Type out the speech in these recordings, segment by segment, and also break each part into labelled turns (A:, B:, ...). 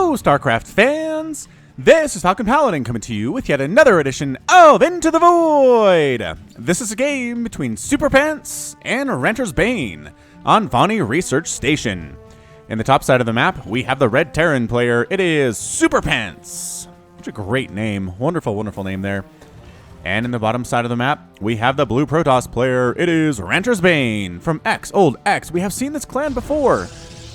A: Hello, StarCraft fans! This is Falcon Paladin coming to you with yet another edition of Into the Void! This is a game between SuperPants and Rantersbain on Vaani Research Station. In the top side of the map, we have the Red Terran player. It is SuperPants. Such a great name. Wonderful, wonderful name there. And in the bottom side of the map, we have the Blue Protoss player. It is Rantersbain from Old X. We have seen this clan before.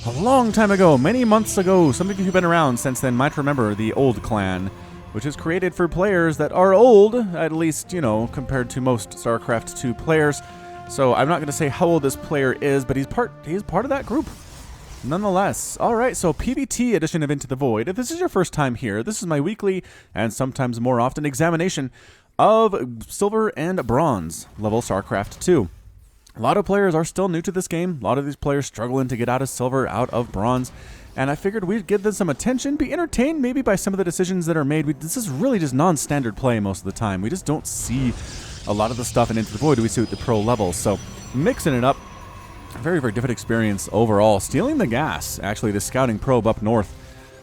A: A long time ago, many months ago. Some of you who've been around since then might remember the old clan, which is created for players that are old, at least, you know, compared to most StarCraft 2 players. So I'm not going to say how old this player is, but he's part of that group. Nonetheless. Alright, so PvT edition of Into the Void. If this is your first time here, this is my weekly, and sometimes more often, examination of silver and bronze level StarCraft 2. A lot of players are still new to this game. A lot of these players struggling to get out of silver, out of bronze. And I figured we'd give them some attention, be entertained maybe by some of the decisions that are made. This is really just non-standard play most of the time. We just don't see a lot of the stuff in Into the Void we see at the pro level. So mixing it up, very, very different experience overall. Stealing the gas, actually, the scouting probe up north.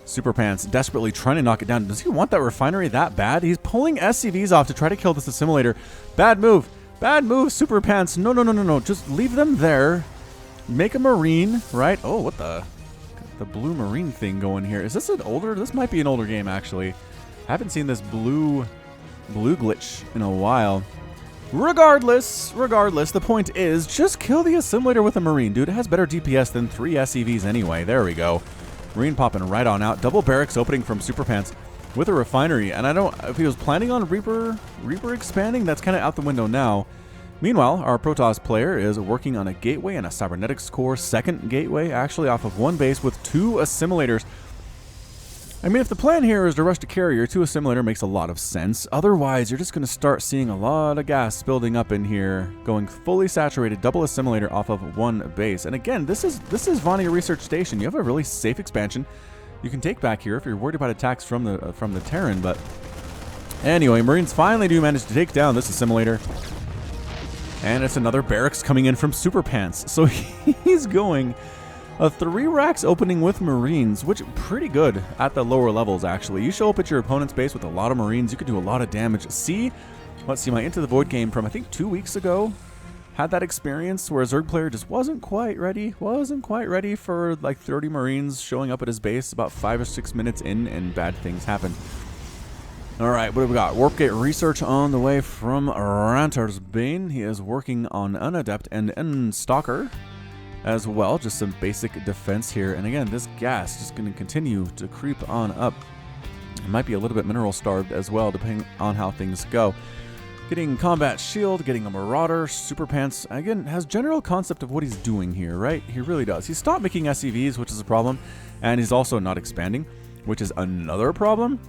A: SuperPants desperately trying to knock it down. Does he want that refinery that bad? He's pulling SCVs off to try to kill this assimilator. Bad move. Bad move, SuperPants. No. Just leave them there. Make a marine, right? Oh, what the blue marine thing going here. Is this an older? This might be an older game, actually. I haven't seen this blue glitch in a while. Regardless, the point is just kill the assimilator with a marine, dude. It has better DPS than 3 SCVs anyway. There we go. Marine popping right on out. Double barracks opening from SuperPants with a refinery, and I don't, if he was planning on Reaper expanding, that's kind of out the window now. Meanwhile, our Protoss player is working on a gateway and a cybernetics core, second gateway, actually off of one base with 2 assimilators. I mean, if the plan here is to rush to carrier, 2 assimilator makes a lot of sense. Otherwise, you're just going to start seeing a lot of gas building up in here, going fully saturated, double assimilator off of one base. And again, this is Vaani Research Station. You have a really safe expansion you can take back here if you're worried about attacks from the Terran. But anyway, Marines finally do manage to take down this assimilator. And it's another barracks coming in from SuperPants. So he's going a 3 racks opening with Marines, which pretty good at the lower levels, actually. You show up at your opponent's base with a lot of Marines, you could do a lot of damage. Let's see, my Into the Void game from, I think, 2 weeks ago had that experience where a Zerg player just wasn't quite ready for like 30 Marines showing up at his base about 5 or 6 minutes in, and bad things happened. Alright, what do we got? Warpgate research on the way from Rantersbain. He is working on an Adept and Stalker as well. Just some basic defense here. And again, this gas is going to continue to creep on up. It might be a little bit mineral starved as well, depending on how things go. Getting combat shield, getting a marauder. SuperPants, again, has general concept of what he's doing here, right? He really does. He stopped making SCVs, which is a problem. And he's also not expanding, which is another problem.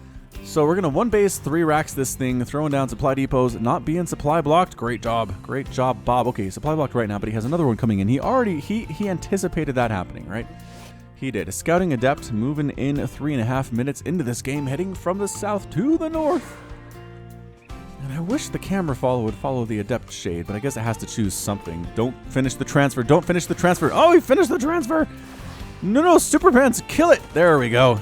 A: So we're going to 1 base, 3 racks this thing, throwing down supply depots, not being supply blocked. Great job, Bob. Okay, supply blocked right now, but he has another one coming in. He anticipated that happening, right? He did. A scouting adept moving in 3.5 minutes into this game, heading from the south to the north. And I wish the camera would follow the adept shade, but I guess it has to choose something. Don't finish the transfer. Don't finish the transfer. Oh, he finished the transfer. No, SuperPants, kill it. There we go.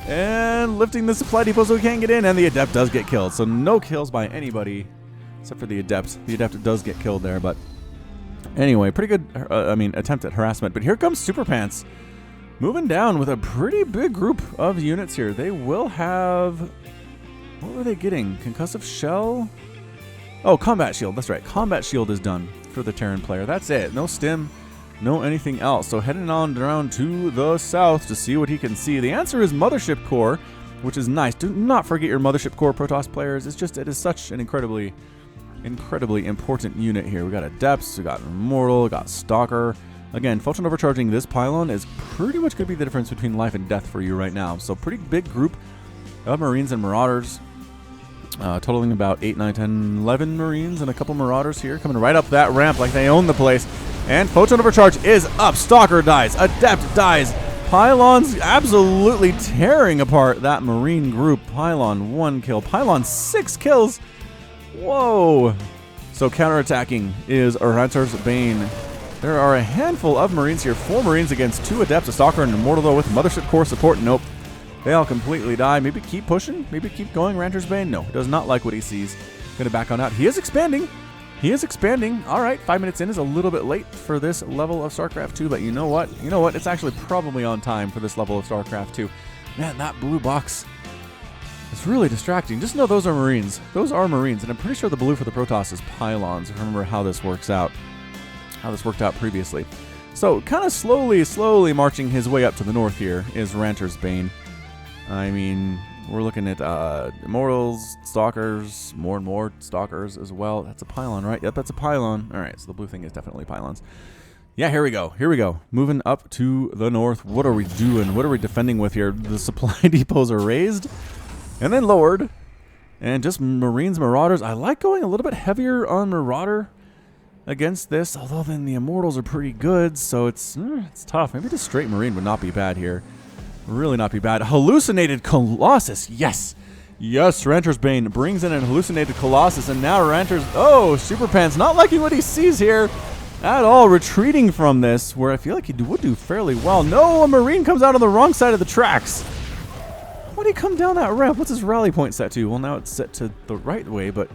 A: And lifting the supply depot so we can't get in, and the Adept does get killed. So no kills by anybody except for the Adept. The Adept does get killed there, but anyway, pretty good, attempt at harassment. But here comes SuperPants moving down with a pretty big group of units here. They will have, what were they getting? Concussive shell? Oh, combat shield. That's right. Combat shield is done for the Terran player. That's it. No stim. No anything else. So heading on down to the south to see what he can see. The answer is Mothership Core, which is nice. Do not forget your Mothership Core, Protoss players. It is such an incredibly important unit here. We got Adepts, we got Immortal, we got Stalker. Again, photon overcharging this pylon is pretty much going to be the difference between life and death for you right now. So pretty big group of Marines and Marauders. Totaling about 8, 9, 10, 11 Marines and a couple Marauders here. Coming right up that ramp like they own the place. And photon overcharge is up. Stalker dies. Adept dies. Pylon's absolutely tearing apart that Marine group. Pylon 1 kill. Pylon 6 kills. Whoa. So counterattacking is Rantersbain. There are a handful of Marines here. 4 Marines against 2 Adepts, a Stalker, and an Immortal, though, with Mothership Core support. Nope. They all completely die. Maybe keep pushing. Maybe keep going. Rantersbain. No, he does not like what he sees. Going to back on out. He is expanding. He is expanding. All right, 5 minutes in is a little bit late for this level of StarCraft 2, but you know what? You know what? It's actually probably on time for this level of StarCraft 2. Man, that blue box is really distracting. Just know those are Marines. Those are Marines, and I'm pretty sure the blue for the Protoss is pylons, if I remember how this works out. How this worked out previously. So, kind of slowly marching his way up to the north here is Rantersbain. I mean, we're looking at Immortals, Stalkers, more and more Stalkers as well. That's a pylon, right? Yep, that's a pylon. All right, so the blue thing is definitely pylons. Yeah, here we go. Here we go. Moving up to the north. What are we doing? What are we defending with here? The supply depots are raised and then lowered. And just Marines, Marauders. I like going a little bit heavier on Marauder against this, although then the Immortals are pretty good, so it's tough. Maybe just straight Marine would not be bad here. Really not be bad. Hallucinated Colossus. Yes. Yes, Rantersbain brings in an hallucinated Colossus, and now oh, SuperPants not liking what he sees here at all. Retreating from this, where I feel like he would do fairly well. No, a Marine comes out on the wrong side of the tracks. Why did he come down that ramp? What's his rally point set to? Well, now it's set to the right way, but...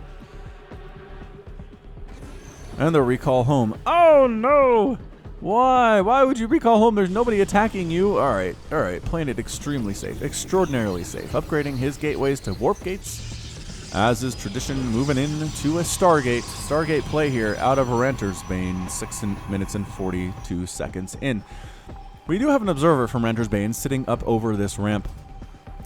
A: And the recall home. Oh, no! Why? Why would you recall home? There's nobody attacking you. All right. Playing it extremely safe. Extraordinarily safe. Upgrading his gateways to warp gates, as is tradition, moving into a Stargate. Stargate play here out of Rantersbain, 6 minutes and 42 seconds in. We do have an observer from Rantersbain sitting up over this ramp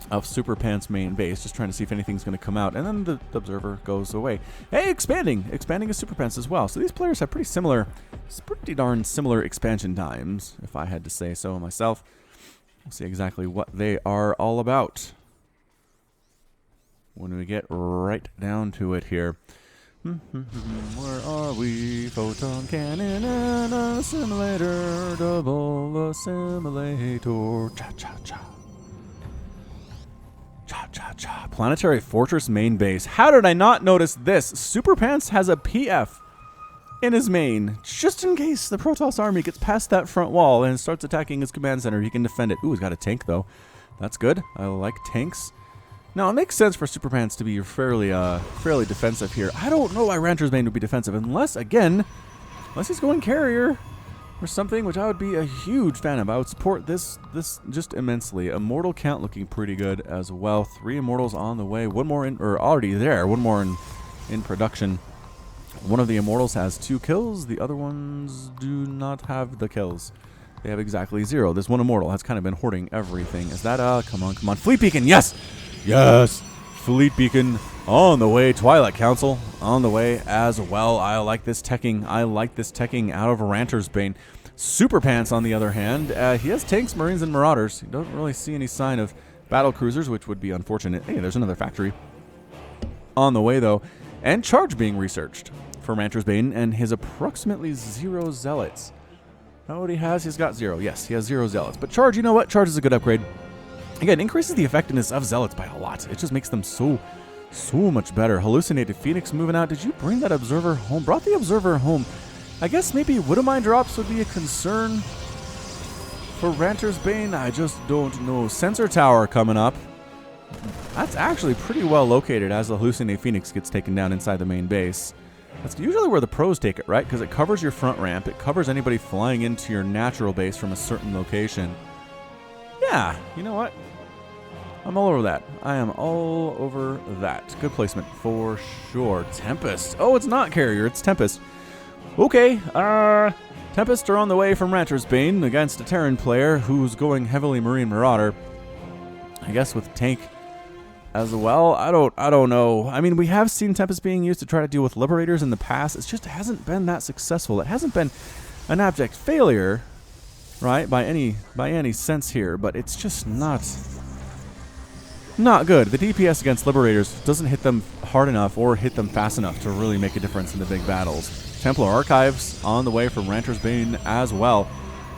A: of SuperPants main base, just trying to see if anything's going to come out, and then the observer goes away. Hey, expanding is SuperPants as well. So these players have pretty darn similar expansion times, if I had to say so myself. We'll see exactly what they are all about when we get right down to it here. Where are we? Photon cannon and assimilator, double assimilator, cha-cha-cha. Cha-cha-cha. Planetary Fortress main base. How did I not notice this? SuperPants has a PF in his main, just in case the Protoss army gets past that front wall and starts attacking his command center. He can defend it. Ooh, he's got a tank, though. That's good. I like tanks. Now, it makes sense for SuperPants to be fairly defensive here. I don't know why Rantersbain would be defensive, unless he's going carrier or something, which I would be a huge fan of. I would support this just immensely. Immortal count looking pretty good as well. 3 Immortals on the way. One more already there. One more in production. One of the Immortals has 2 kills. The other ones do not have the kills. They have exactly 0. This one Immortal has kind of been hoarding everything. Is that come on. Fleet Beacon, yes! Yes! Fleet Beacon on the way. Twilight Council on the way as well. I like this teching. Out of Rantersbain. SuperPants, on the other hand, he has tanks, Marines, and Marauders. He doesn't really see any sign of battlecruisers, which would be unfortunate. Hey, there's another factory on the way, though. And Charge being researched for Rantersbain, and his approximately 0 zealots. Is that what he has? He's got 0. Yes, he has 0 zealots. But Charge, you know what? Charge is a good upgrade. Again, increases the effectiveness of zealots by a lot. It just makes them so much better. Hallucinated Phoenix moving out. Did you bring that observer home? Brought the observer home. I guess maybe Widowmine drops would be a concern for Rantersbain. I just don't know. Sensor tower coming up. That's actually pretty well located as the Hallucinated Phoenix gets taken down inside the main base. That's usually where the pros take it, right? Because it covers your front ramp. It covers anybody flying into your natural base from a certain location. Yeah, you know what? I'm all over that. I am all over that. Good placement for sure. Tempest. Oh, it's not carrier. It's Tempest. Okay. Tempest are on the way from Rantersbain against a Terran player who's going heavily Marine Marauder. I guess with tank as well. I don't know. I mean, we have seen Tempest being used to try to deal with Liberators in the past. It just hasn't been that successful. It hasn't been an abject failure, right? By any sense here, but it's just not good. The DPS against Liberators doesn't hit them hard enough or hit them fast enough to really make a difference in the big battles. Templar Archives on the way from Rantersbain as well.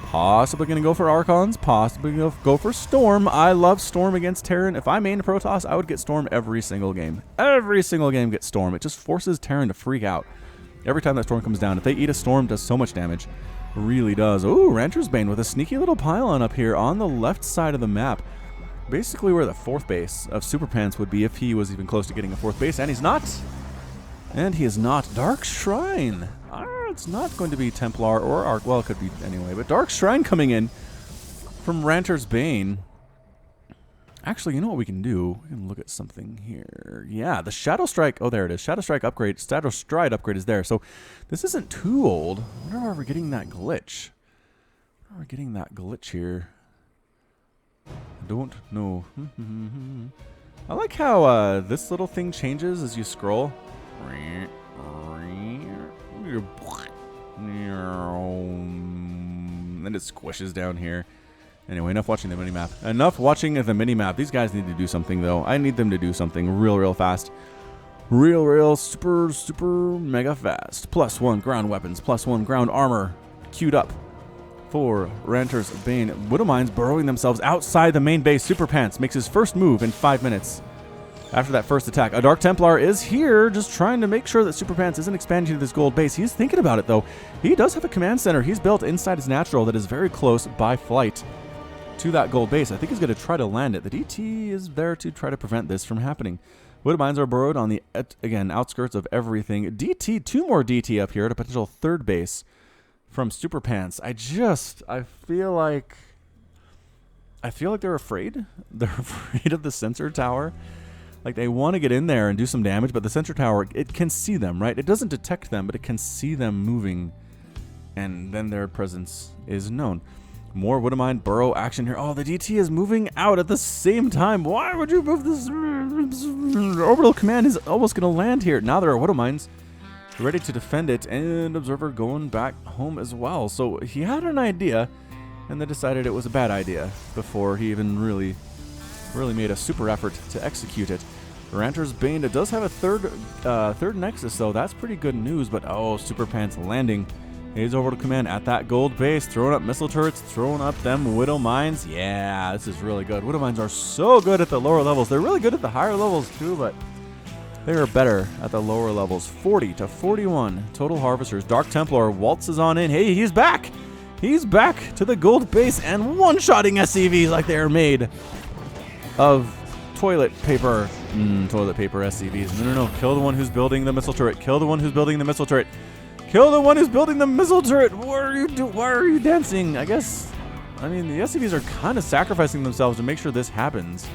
A: Possibly going to go for Archons. Possibly go for Storm. I love Storm against Terran. If I mained Protoss, I would get Storm every single game. Every single game gets Storm. It just forces Terran to freak out. Every time that Storm comes down, if they eat a Storm, it does so much damage. Really does. Ooh, Rantersbain with a sneaky little pylon up here on the left side of the map. Basically where the 4th base of SuperPants would be if he was even close to getting a 4th base, and he's not. And he is not. Dark Shrine. It's not going to be Templar or Arc. Well, it could be anyway, but Dark Shrine coming in from Rantersbain. Actually, you know what we can do? We can look at something here. Yeah, the Shadow Strike. Oh, there it is. Shadow Strike upgrade. Shadow Stride upgrade is there. So this isn't too old. I wonder why we're getting that glitch. Why are we getting that glitch here? I don't know. I like how this little thing changes as you scroll. Then it squishes down here. Anyway, enough watching the minimap. Enough watching the minimap. These guys need to do something, though. I need them to do something real fast. Real super mega fast. +1 ground weapons, +1 ground armor queued up for Rantersbain. Widowmines burrowing themselves outside the main base. SuperPants makes his first move in 5 minutes. After that first attack, a Dark Templar is here, just trying to make sure that SuperPants isn't expanding to this gold base. He's thinking about it, though. He does have a command center he's built inside his natural that is very close by flight to that gold base. I think he's going to try to land it. The DT is there to try to prevent this from happening. Widowmines are burrowed on the, again, outskirts of everything. DT, 2 more DT up here at a potential 3rd base from SuperPants. I feel like they're afraid. They're afraid of the sensor tower. Like, they want to get in there and do some damage, but the sensor tower, it can see them, right? It doesn't detect them, but it can see them moving, and then their presence is known. More Widowmine burrow action here. Oh, the DT is moving out at the same time. Why would you move this? Orbital command is almost going to land here. Now there are Widowmines ready to defend it, and Observer going back home as well. So he had an idea, and then decided it was a bad idea before he even really made a super effort to execute it. Rantersbain does have a third Nexus, though. That's pretty good news, but oh, SuperPants landing his orbital command at that gold base, throwing up missile turrets, throwing up them Widowmines. Yeah, this is really good. Widowmines are so good at the lower levels. They're really good at the higher levels, too, but they are better at the lower levels. 40 to 41 total harvesters. Dark Templar waltzes on in. Hey, he's back! He's back to the gold base and one-shotting SCVs like they're made of toilet paper. Toilet paper SCVs. No. Kill the one who's building the missile turret. Kill the one who's building the missile turret. Kill the one who's building the missile turret. What are you doing? Why are you dancing? I mean, the SCVs are kind of sacrificing themselves to make sure this happens.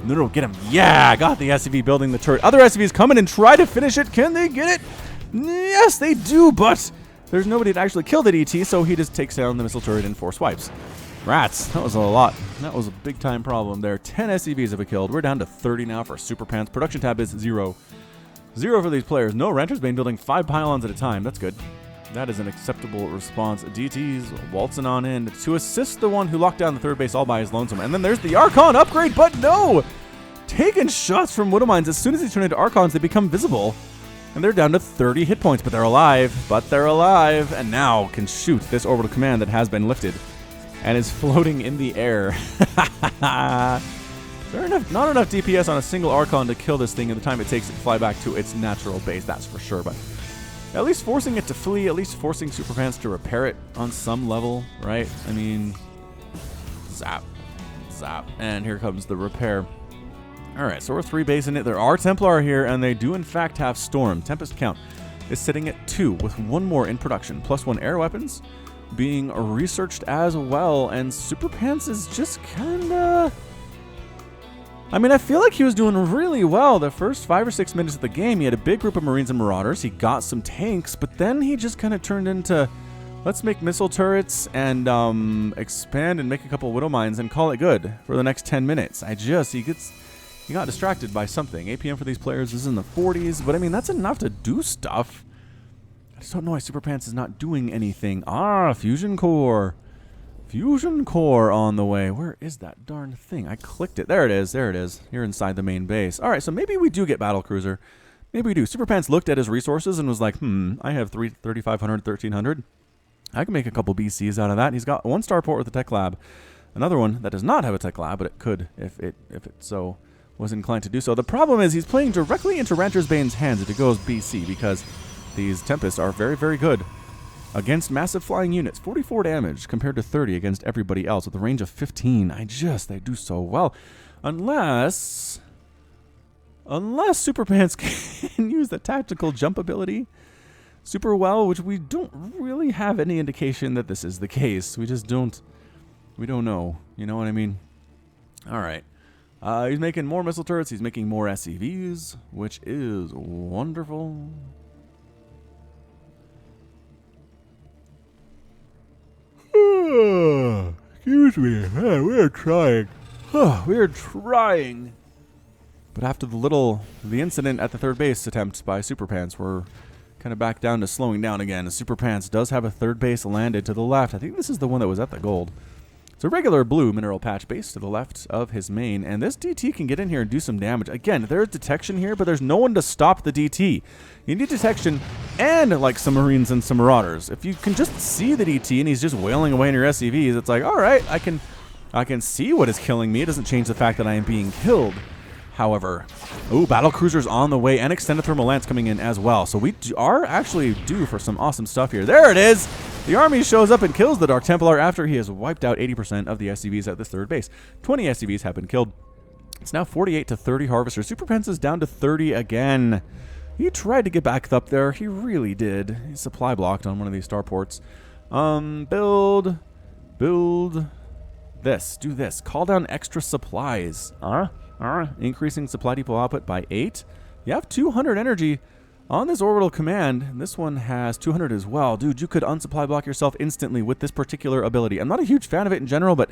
A: No, get him. Yeah, got the SCV building the turret. Other SCVs come in and try to finish it. Can they get it? Yes, they do, but there's nobody to actually kill the DT, so he just takes down the missile turret in 4 swipes. Rats, that was a lot. That was a big time problem there. 10 SCVs have been killed. We're down to 30 now for SuperPants. Production tab is 0. 0 for these players. No, Rantersbain building 5 pylons at a time. That's good. That is an acceptable response. DT's waltzing on in to assist the one who locked down the 3rd base all by his lonesome. And then there's the Archon upgrade, but no! Taking shots from Widowmines. As soon as they turn into Archons, they become visible. And they're down to 30 hit points, but they're alive. And now can shoot this orbital command that has been lifted and is floating in the air. Not enough DPS on a single Archon to kill this thing in the time it takes to fly back to its natural base, that's for sure. But at least forcing it to flee, at least forcing SuperPants to repair it on some level, right? I mean, zap, zap, and here comes the repair. All right, so we're 3 basing it. There are Templar here, and they do in fact have Storm. Tempest count is sitting at 2 with 1 more in production, +1 air weapons being researched as well, and SuperPants is just kinda... I mean, I feel like he was doing really well the first 5 or 6 minutes of the game. He had a big group of Marines and Marauders. He got some tanks, but then he just kind of turned into, let's make missile turrets and expand and make a couple Widowmines and call it good for the next 10 minutes. He got distracted by something. APM for these players is in the 40s, but I mean, that's enough to do stuff. I just don't know why SuperPants is not doing anything. Fusion Core. Fusion Core on the way. Where is that darn thing? I clicked it. There it is. There it is. Here inside the main base. All right, so maybe we do get battlecruiser. Maybe we do. SuperPants looked at his resources and was like, I have 3,500, 1,300. I can make a couple BCs out of that. He's got 1 starport with a tech lab. Another one that does not have a tech lab, but it could if it so was inclined to do so. The problem is he's playing directly into Rantersbain's hands if it goes BC, because these Tempests are very, very good against massive flying units. 44 damage compared to 30 against everybody else with a range of 15. They do so well. Unless SuperPants can use the tactical jump ability super well, which we don't really have any indication that this is the case. We don't know. You know what I mean? All right. He's making more missile turrets. He's making more SCVs, which is wonderful. Excuse me. We're trying. We're trying. But after the incident at the third base attempt by SuperPants, we're kind of back down to slowing down again. SuperPants does have a third base landed to the left. I think this is the one that was at the gold. It's a regular blue mineral patch base to the left of his main, and this DT can get in here and do some damage. Again, there's detection here, but there's no one to stop the DT. You need detection and like some Marines and some Marauders. If you can just see the DT and he's just wailing away in your SCVs, it's like, all right, I can see what is killing me. It doesn't change the fact that I am being killed. However, battlecruisers on the way and extended thermal lance coming in as well. So we are actually due for some awesome stuff here. There it is. The army shows up and kills the Dark Templar after he has wiped out 80% of the SCVs at this third base. 20 SCVs have been killed. It's now 48 to 30 harvesters. SuperPants is down to 30 again. He tried to get back up there. He really did. He's supply blocked on one of these starports. Build this. Do this. Call down extra supplies. Increasing supply depot output by 8. You have 200 energy on this orbital command. This one has 200 as well. Dude, you could unsupply block yourself instantly with this particular ability. I'm not a huge fan of it in general, but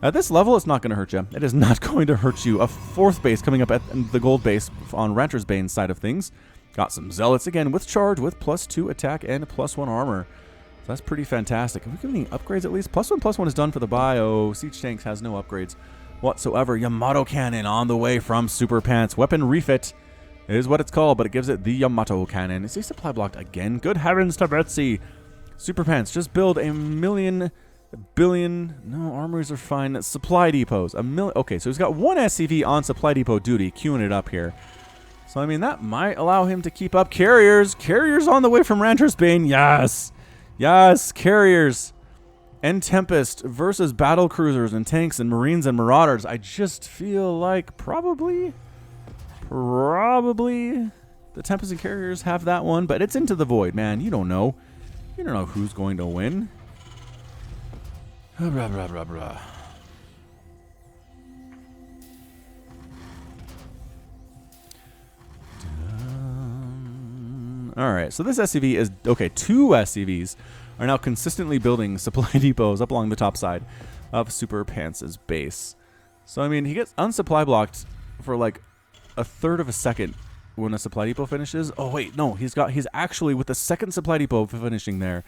A: at this level, it's not going to hurt you. It is not going to hurt you. A fourth base coming up at the gold base on Rantersbain side of things. Got some zealots again with charge, with +2 attack and +1 armor. So that's pretty fantastic. Are we getting upgrades at least? +1/+1 is done for the bio. Siege tanks has no upgrades whatsoever. Yamato cannon on the way from SuperPants. Weapon refit is what it's called, but it gives it the Yamato cannon. Is he supply blocked again? Good heavens to Betsy. SuperPants, just build a billion. No, armories are fine. Supply depots. Okay, so he's got one SCV on supply depot duty, queuing it up here. So, I mean, that might allow him to keep up. Carriers on the way from Rantersbain. Yes, carriers. And Tempest versus battlecruisers and tanks and Marines and Marauders. I just feel like probably the Tempest and carriers have that one, but it's into the void, man. You don't know. You don't know who's going to win. Alright, so this SCV is... Okay, 2 SCVs are now consistently building supply depots up along the top side of SuperPants' base. So, I mean, he gets unsupply blocked for like a third of a second when a supply depot finishes. Oh, wait, no, he's actually, with the second supply depot finishing there,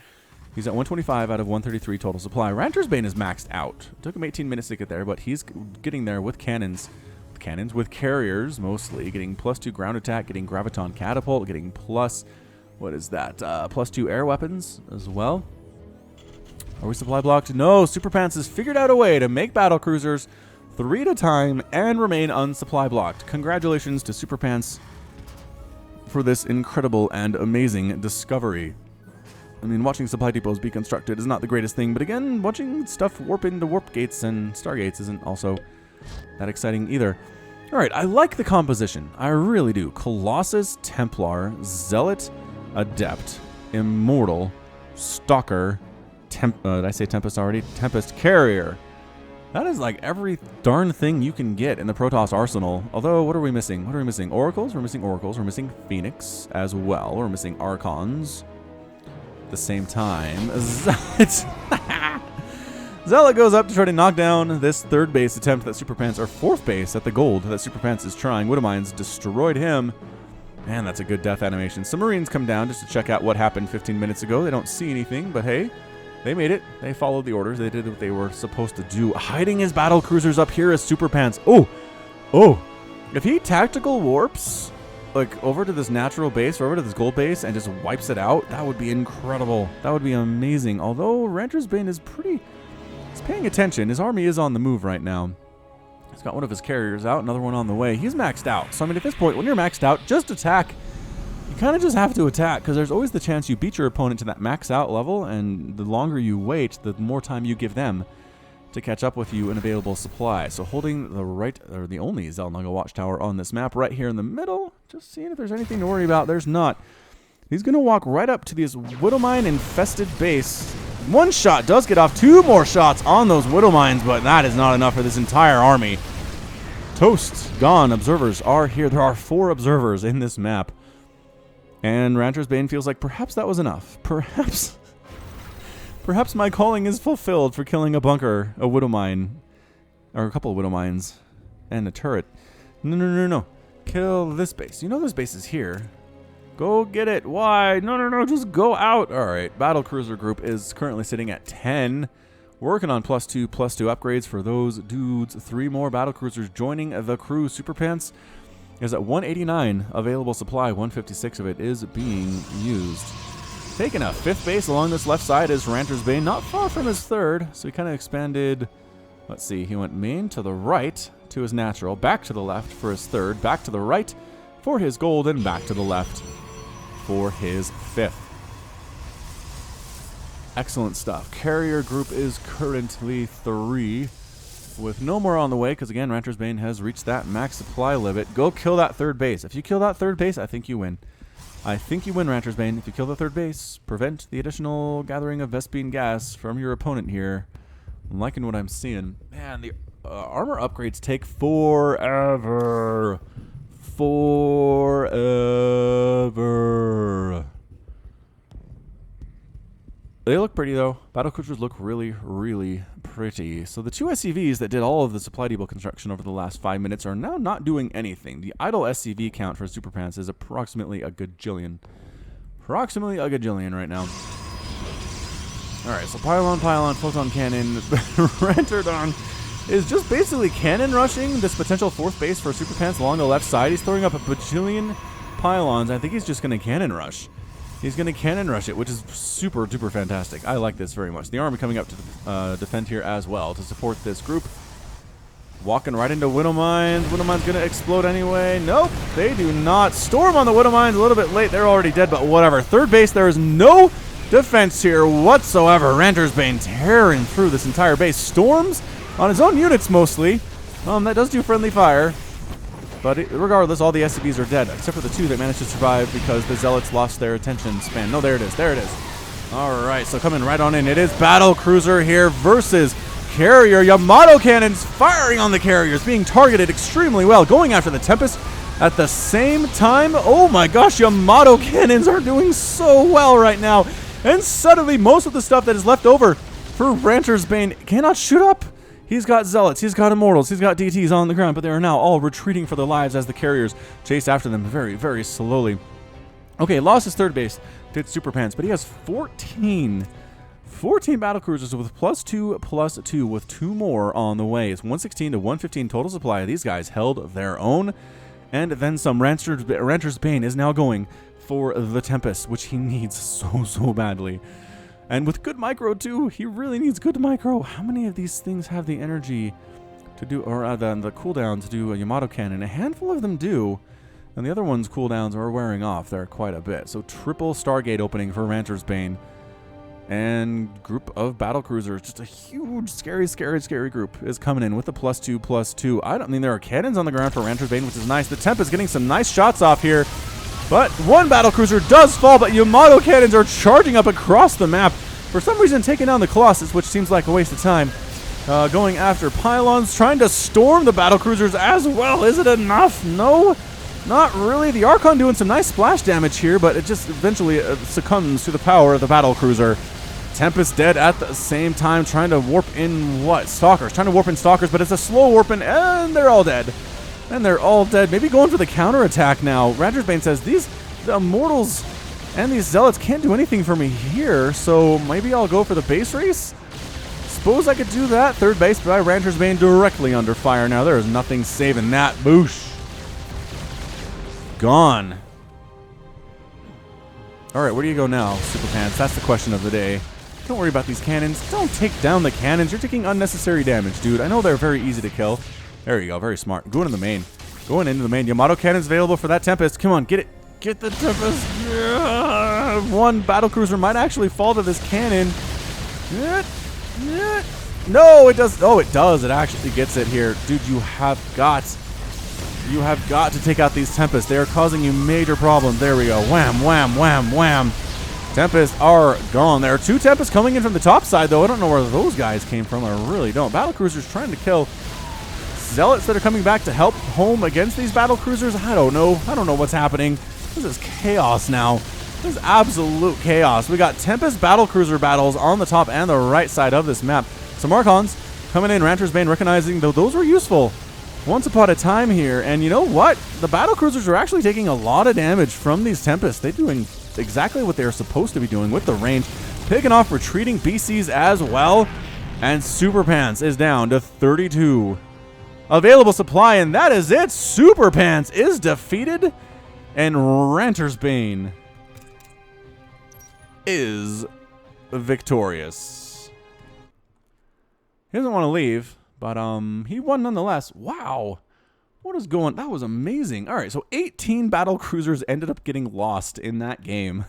A: he's at 125 out of 133 total supply. Rantersbain is maxed out. It took him 18 minutes to get there, but he's getting there with cannons. With carriers, mostly. Getting +2 ground attack, getting graviton catapult, getting +2 air weapons as well. Are we supply blocked? No, SuperPants has figured out a way to make battlecruisers 3 at a time and remain unsupply blocked. Congratulations to SuperPants for this incredible and amazing discovery. I mean, watching supply depots be constructed is not the greatest thing, but again, watching stuff warp into warp gates and stargates isn't also that exciting either. Alright, I like the composition. I really do. Colossus, Templar, Zealot, Adept, Immortal, Stalker, did I say Tempest already? Tempest Carrier. That is like every darn thing you can get in the Protoss arsenal. Although, what are we missing? Oracles? We're missing Oracles. We're missing Phoenix as well. We're missing Archons. At the same time, Zealot goes up to try to knock down this third base attempt that SuperPants, or fourth base at the gold that SuperPants is trying. Widowmines destroyed him. Man, that's a good death animation. Some Marines come down just to check out what happened 15 minutes ago. They don't see anything, but hey, they made it. They followed the orders. They did what they were supposed to do. Hiding his battlecruisers up here is SuperPants. Oh, if he tactical warps like over to this natural base or over to this gold base and just wipes it out, that would be incredible. That would be amazing. Although Rantersbain is he's paying attention. His army is on the move right now. He's got one of his carriers out, another one on the way. He's maxed out. So, I mean, at this point, when you're maxed out, just attack. you kind of just have to attack, because there's always the chance you beat your opponent to that max out level, and the longer you wait, the more time you give them to catch up with you in available supply. So holding the right, or the only Xel'Naga watchtower on this map right here in the middle, just seeing if there's anything to worry about. There's not. He's going to walk right up to this Widowmine infested base. One shot does get off, 2 more shots on those Widowmines, but that is not enough for this entire army. Toast, gone, observers are here. There are 4 observers in this map. And Rantersbain feels like perhaps that was enough. Perhaps my calling is fulfilled for killing a bunker, a Widowmine, or a couple of Widowmines, and a turret. No. Kill this base. You know this base is here. Go get it. Why? No. Just go out. All right. Battlecruiser group is currently sitting at 10. Working on +2 upgrades for those dudes. 3 more battlecruisers joining the crew. SuperPants is at 189 available supply. 156 of it is being used. Taking a 5th base along this left side is Rantersbain, not far from his 3rd. So he kind of expanded. Let's see. He went main to the right to his natural, back to the left for his 3rd, back to the right for his gold, and back to the left for his 5th. Excellent stuff. Carrier group is currently 3, with no more on the way, because again, Rantersbain has reached that max supply limit. Go kill that 3rd base. If you kill that 3rd base, I think you win. I think you win, Rantersbain. If you kill the 3rd base, prevent the additional gathering of Vespene gas from your opponent here. I'm liking what I'm seeing. Man, the armor upgrades take forever. They look pretty, though. Battlecruisers look really, really pretty. So the 2 SCVs that did all of the supply depot construction over the last 5 minutes are now not doing anything. The idle SCV count for SuperPants is approximately a gajillion. Approximately a gajillion right now. Alright, so pylon, photon cannon. Ranterdon is just basically cannon rushing this potential 4th base for SuperPants along the left side. He's throwing up a bajillion pylons. I think he's just going to cannon rush. He's going to cannon rush it, which is super duper fantastic. I like this very much. The army coming up to defend here as well to support this group. Walking right into Widowmines. Widowmine's going to explode anyway. Nope, they do not. Storm on the Widowmines, a little bit late. They're already dead, but whatever. 3rd base, there is no defense here whatsoever. Rantersbain tearing through this entire base. Storms on his own units mostly. That does do friendly fire. But regardless, all the SCVs are dead, except for the 2 that managed to survive because the Zealots lost their attention span. No, there it is. There it is. All right, so coming right on in. It is Battlecruiser here versus Carrier. Yamato cannons firing on the carriers, being targeted extremely well. Going after the Tempest at the same time. Oh my gosh, Yamato cannons are doing so well right now. And suddenly, most of the stuff that is left over for Rantersbain cannot shoot up. He's got Zealots, he's got Immortals, he's got DTs on the ground, but they are now all retreating for their lives as the carriers chase after them very, very slowly. Okay, lost his 3rd base, did SuperPants, but he has 14 battlecruisers with +2 with 2 more on the way. It's 116 to 115 total supply. These guys held their own, and then some. Rantersbain is now going for the Tempest, which he needs so badly. And with good micro, too. He really needs good micro. How many of these things have the energy to do, or the cooldown to do a Yamato cannon? A handful of them do. And the other ones' cooldowns are wearing off there quite a bit. So triple Stargate opening for Rantersbain. And group of battlecruisers. Just a huge, scary group is coming in with a +2/+2. I don't mean there are cannons on the ground for Rantersbain, which is nice. The Temp is getting some nice shots off here. But 1 battlecruiser does fall, but Yamato cannons are charging up across the map. For some reason, taking down the Colossus, which seems like a waste of time. Going after pylons, trying to storm the battlecruisers as well. Is it enough? No, not really. The Archon doing some nice splash damage here, but it just eventually succumbs to the power of the battlecruiser. Tempest dead at the same time, trying to warp in what? Stalkers. Trying to warp in Stalkers, but it's a slow warping, and they're all dead. Maybe going for the counterattack now. Rantersbain says the Immortals and these Zealots can't do anything for me here, so maybe I'll go for the base race? Suppose I could do that. 3rd base by Rantersbain directly under fire now. There is nothing saving that. Boosh. Gone. Alright, where do you go now, SuperPants? That's the question of the day. Don't worry about these cannons. Don't take down the cannons. You're taking unnecessary damage, dude. I know they're very easy to kill. There you go. Very smart. Going into the main. Yamato cannons available for that Tempest. Come on, get it. Get the Tempest. One battlecruiser might actually fall to this cannon. No, it does. Oh, it does. It actually gets it here. Dude, you have got to take out these Tempests. They are causing you major problems. There we go. Wham, wham, wham, wham. Tempests are gone. There are 2 Tempests coming in from the top side, though. I don't know where those guys came from. I really don't. Battlecruisers trying to kill Zealots that are coming back to help home against these battlecruisers. I don't know. I don't know what's happening. This is chaos now. This is absolute chaos. We got Tempest battlecruiser battles on the top and the right side of this map. Some Archons coming in. Rantersbain recognizing though those were useful once upon a time here. And you know what? The battlecruisers are actually taking a lot of damage from these Tempests. They're doing exactly what they're supposed to be doing with the range. Picking off retreating BCs as well. And SuperPants is down to 32. Available supply, and that is it. SuperPants is defeated. And Rantersbain is victorious. He doesn't want to leave, but he won nonetheless. Wow. What is going? That was amazing. All right, so 18 battle cruisers ended up getting lost in that game.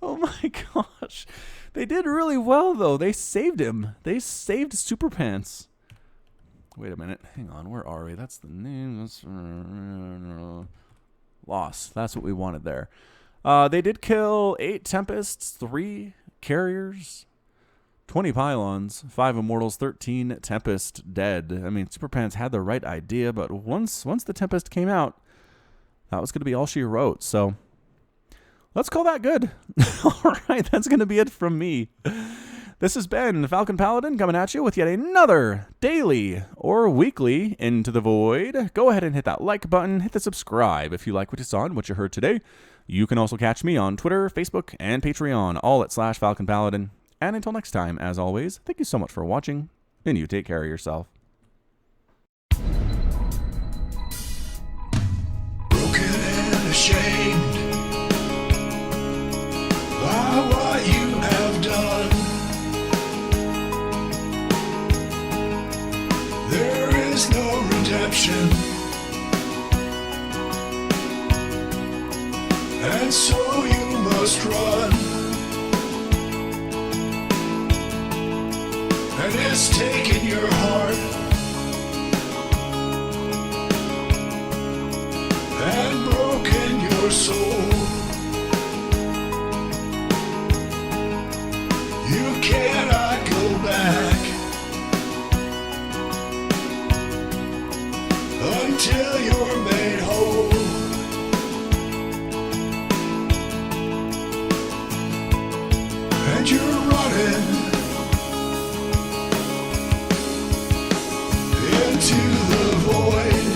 A: Oh my gosh. They did really well though. They saved him. They saved SuperPants. Wait a minute. Hang on. Where are we? That's the name. That's lost. That's what we wanted there. They did kill 8 Tempests, 3 Carriers, 20 Pylons, 5 Immortals, 13 Tempest dead. I mean, SuperPants had the right idea, but once the Tempest came out, that was going to be all she wrote. So let's call that good. All right, that's going to be it from me. This has been Falcon Paladin coming at you with yet another daily or weekly Into the Void. Go ahead and hit that like button, hit the subscribe if you like what you saw and what you heard today. You can also catch me on Twitter, Facebook, and Patreon, all at /Falcon Paladin. And until next time, as always, thank you so much for watching, and you take care of yourself.
B: Broken and ashamed by what you have done. There is no redemption, and so you must run. And it's taken your heart and broken your soul. You cannot go back until you're made whole. And you're running into the void.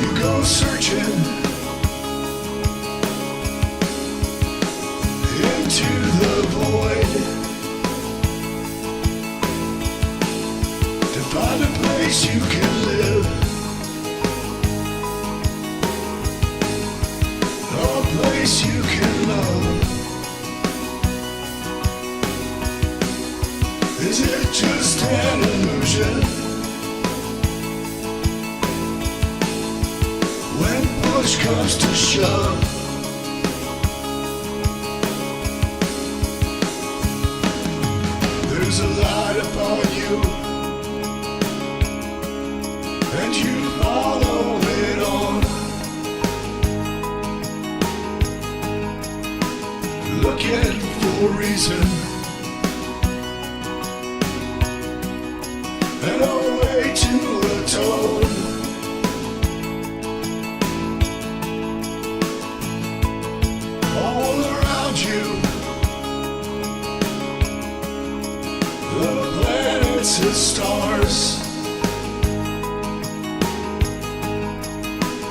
B: You go searching into the void to find a place you can live, a place you can love. Is it just an illusion? When push comes to shove, there's a light upon you, and you follow it on. Looking for a reason and a way to atone. All around you, the planets and stars.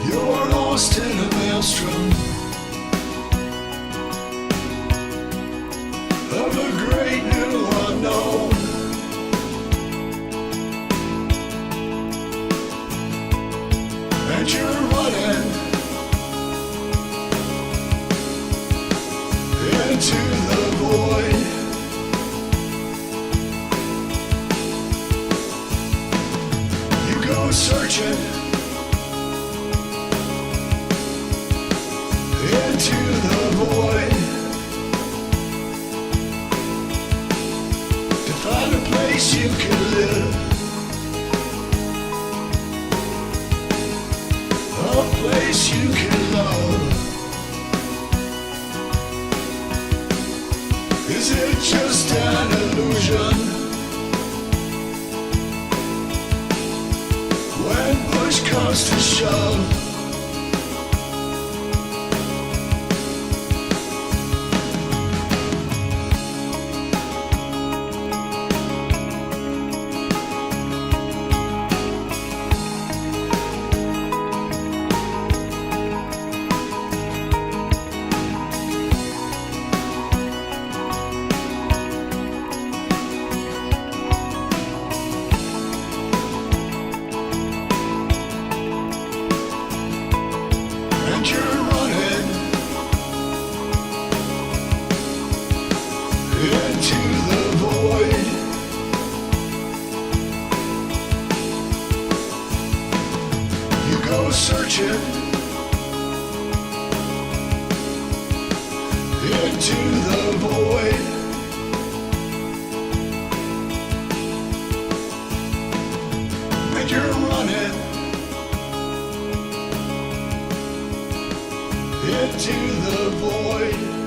B: You're lost in a maelstrom of a great new unknown. And you're running into the void. void. To find a place you can live. A place you can love. Is it just an illusion? When push comes to shove. And you're running into the void. You go searching into the void. And you're running into the void.